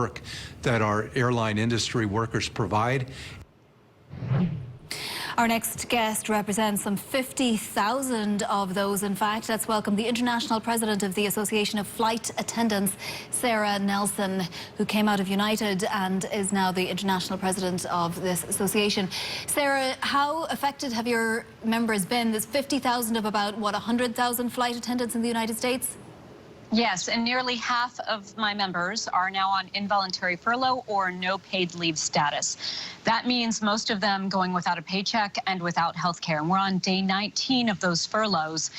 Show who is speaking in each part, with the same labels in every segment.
Speaker 1: work that our airline industry workers provide.
Speaker 2: Our next guest represents some 50,000 of those. In fact, let's welcome the international president of the Association of Flight Attendants, Sarah Nelson, who came out of United and is now the international president of this association. Sarah, how affected have your members been? There's 50,000 of about, what, 100,000 flight attendants in the United States?
Speaker 3: Yes, and nearly half of my members are now on involuntary furlough or no paid leave status. That means most of them going without a paycheck and without health care. And we're on day 19 of those furloughs,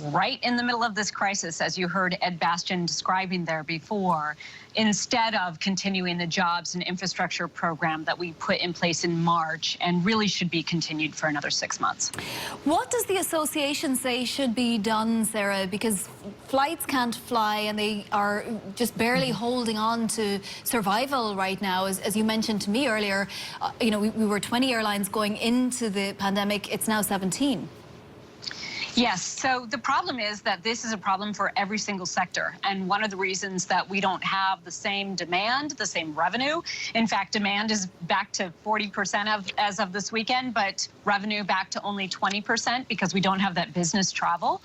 Speaker 3: right in the middle of this crisis, as you heard Ed Bastian describing there before, instead of continuing the jobs and infrastructure program that we put in place in March and really should be continued for another 6 months.
Speaker 2: What does the association say should be done, Sarah? Because flights can't fly and they are just barely holding on to survival right now. As you mentioned to me earlier, you know, we were 20 airlines going into the pandemic. It's now 17.
Speaker 3: Yes, so the problem is that this is a problem for every single sector. And one of the reasons that we don't have the same demand, the same revenue, in fact, demand is back to 40% as of this weekend, but revenue back to only 20% because we don't have that business travel.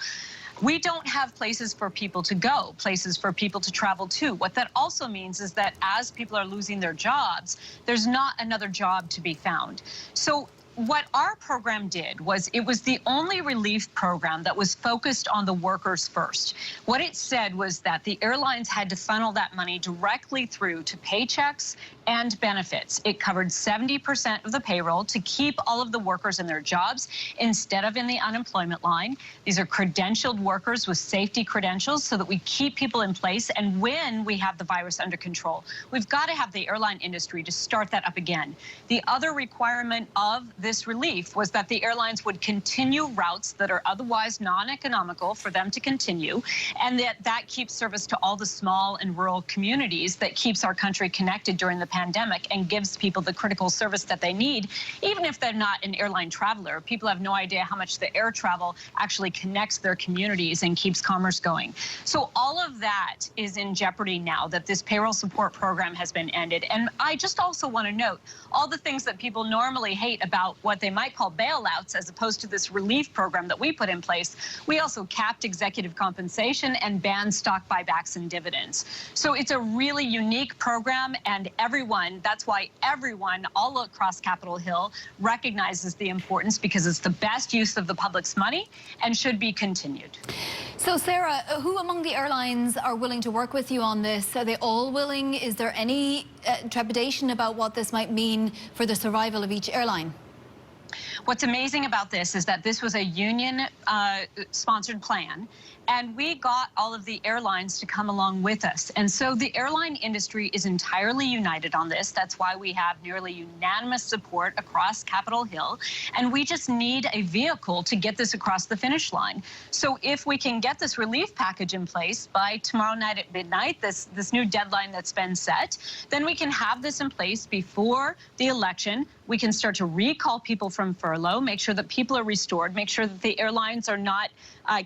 Speaker 3: We don't have places for people to go, places for people to travel to. What that also means is that as people are losing their jobs, there's not another job to be found. So what our program did was it was the only relief program that was focused on the workers first. What it said was that the airlines had to funnel that money directly through to paychecks and benefits. It covered 70% of the payroll to keep all of the workers in their jobs instead of in the unemployment line. These are credentialed workers with safety credentials so that we keep people in place. And when we have the virus under control, we've got to have the airline industry to start that up again. The other requirement of this relief was that the airlines would continue routes that are otherwise non-economical for them to continue, and that keeps service to all the small and rural communities, that keeps our country connected during the pandemic and gives people the critical service that they need, even if they're not an airline traveler. People have no idea how much the air travel actually connects their communities and keeps commerce going. So all of that is in jeopardy now that this payroll support program has been ended. And I just also want to note all the things that people normally hate about what they might call bailouts as opposed to this relief program that we put in place. We also capped executive compensation and banned stock buybacks and dividends. So it's a really unique program, and that's why everyone all across Capitol Hill recognizes the importance, because it's the best use of the public's money and should be continued.
Speaker 2: So Sarah, who among the airlines are willing to work with you on this? Are they all willing? Is there any trepidation about what this might mean for the survival of each airline?
Speaker 3: What's amazing about this is that this was a union-sponsored plan, and we got all of the airlines to come along with us. And so the airline industry is entirely united on this. That's why we have nearly unanimous support across Capitol Hill, and we just need a vehicle to get this across the finish line. So if we can get this relief package in place by tomorrow night at midnight, this new deadline that's been set, then we can have this in place before the election. We can start to recall people from furlough, make sure that people are restored, make sure that the airlines are not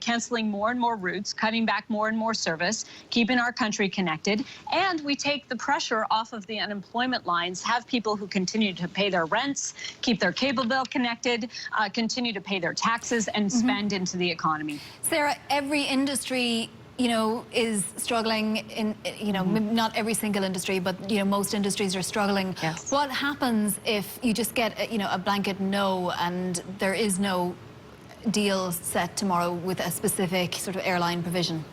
Speaker 3: canceling more and more routes, cutting back more and more service, keeping our country connected, and we take the pressure off of the unemployment lines, have people who continue to pay their rents, keep their cable bill connected, continue to pay their taxes, and spend into the economy.
Speaker 2: Sarah, every industry, you know, is struggling in, you know, not every single industry, but, you know, most industries are struggling.
Speaker 3: Yes.
Speaker 2: What happens if you just get, you know, a blanket no and there is no deal set tomorrow with a specific sort of airline provision?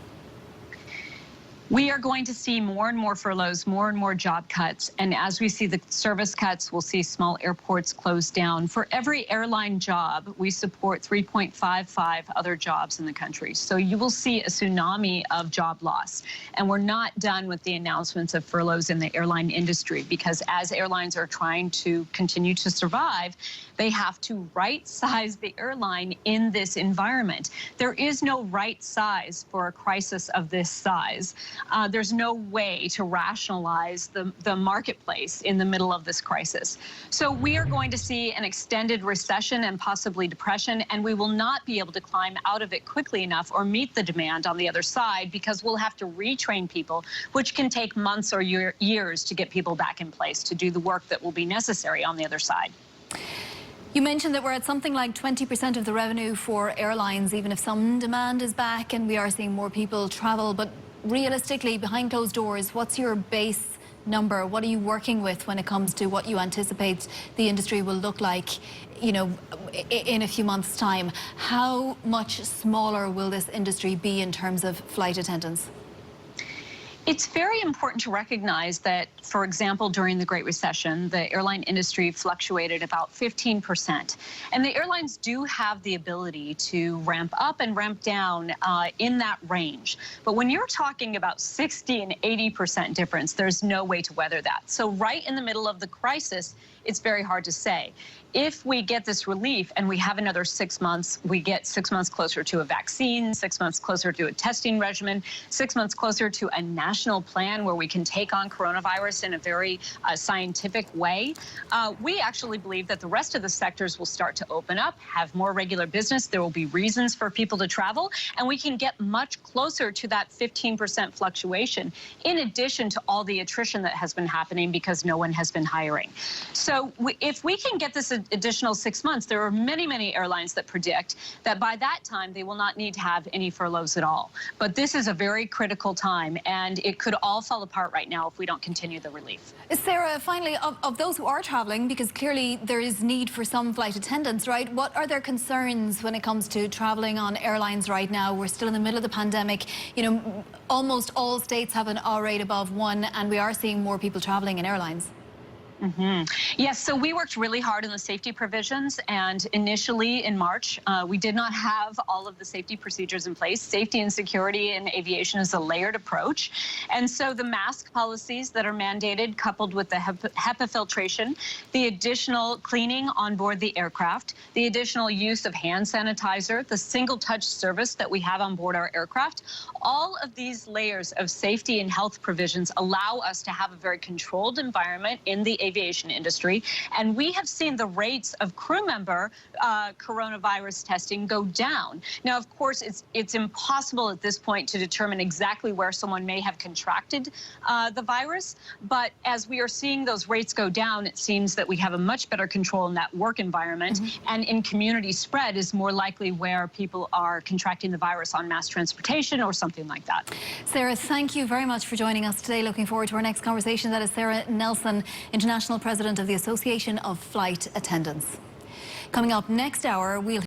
Speaker 3: We are going to see more and more furloughs, more and more job cuts. And as we see the service cuts, we'll see small airports close down. For every airline job, we support 3.55 other jobs in the country. So you will see a tsunami of job loss. And we're not done with the announcements of furloughs in the airline industry, because as airlines are trying to continue to survive, they have to right-size the airline in this environment. There is no right size for a crisis of this size. There's no way to rationalize the marketplace in the middle of this crisis. So we are going to see an extended recession and possibly depression, and we will not be able to climb out of it quickly enough or meet the demand on the other side, because we'll have to retrain people, which can take months or years to get people back in place to do the work that will be necessary on the other side.
Speaker 2: You mentioned that we're at something like 20% of the revenue for airlines, even if some demand is back and we are seeing more people travel. But realistically, behind closed doors, what's your base number? What are you working with when it comes to what you anticipate the industry will look like, you know, in a few months' time? How much smaller will this industry be in terms of flight attendants?
Speaker 3: It's very important to recognize that, for example, during the Great Recession, the airline industry fluctuated about 15%. And the airlines do have the ability to ramp up and ramp down in that range. But when you're talking about 60 and 80% difference, there's no way to weather that. So right in the middle of the crisis, it's very hard to say. If we get this relief and we have another 6 months, we get 6 months closer to a vaccine, 6 months closer to a testing regimen, 6 months closer to a national plan where we can take on coronavirus in a very scientific way, we actually believe that the rest of the sectors will start to open up, have more regular business. There will be reasons for people to travel, and we can get much closer to that 15% fluctuation, in addition to all the attrition that has been happening because no one has been hiring. So if we can get this additional 6 months, there are many, many airlines that predict that by that time they will not need to have any furloughs at all. But this is a very critical time, and it could all fall apart right now if we don't continue the relief.
Speaker 2: Sarah, finally, of those who are travelling, because clearly there is need for some flight attendants, right? What are their concerns when it comes to travelling on airlines right now? We're still in the middle of the pandemic. You know, almost all states have an R rate above 1, and we are seeing more people travelling in airlines.
Speaker 3: Yes, so we worked really hard on the safety provisions, and initially in March, we did not have all of the safety procedures in place. Safety and security in aviation is a layered approach. And so the mask policies that are mandated, coupled with the HEPA filtration, the additional cleaning on board the aircraft, the additional use of hand sanitizer, the single touch service that we have on board our aircraft, all of these layers of safety and health provisions allow us to have a very controlled environment in the aviation industry, and we have seen the rates of crew member coronavirus testing go down. Now, of course, it's impossible at this point to determine exactly where someone may have contracted the virus, but as we are seeing those rates go down, it seems that we have a much better control in that work environment, and in community spread is more likely where people are contracting the virus on mass transportation or something like that.
Speaker 2: Sarah, thank you very much for joining us today. Looking forward to our next conversation. That is Sarah Nelson, International President of the Association of Flight Attendants. Coming up next hour, we'll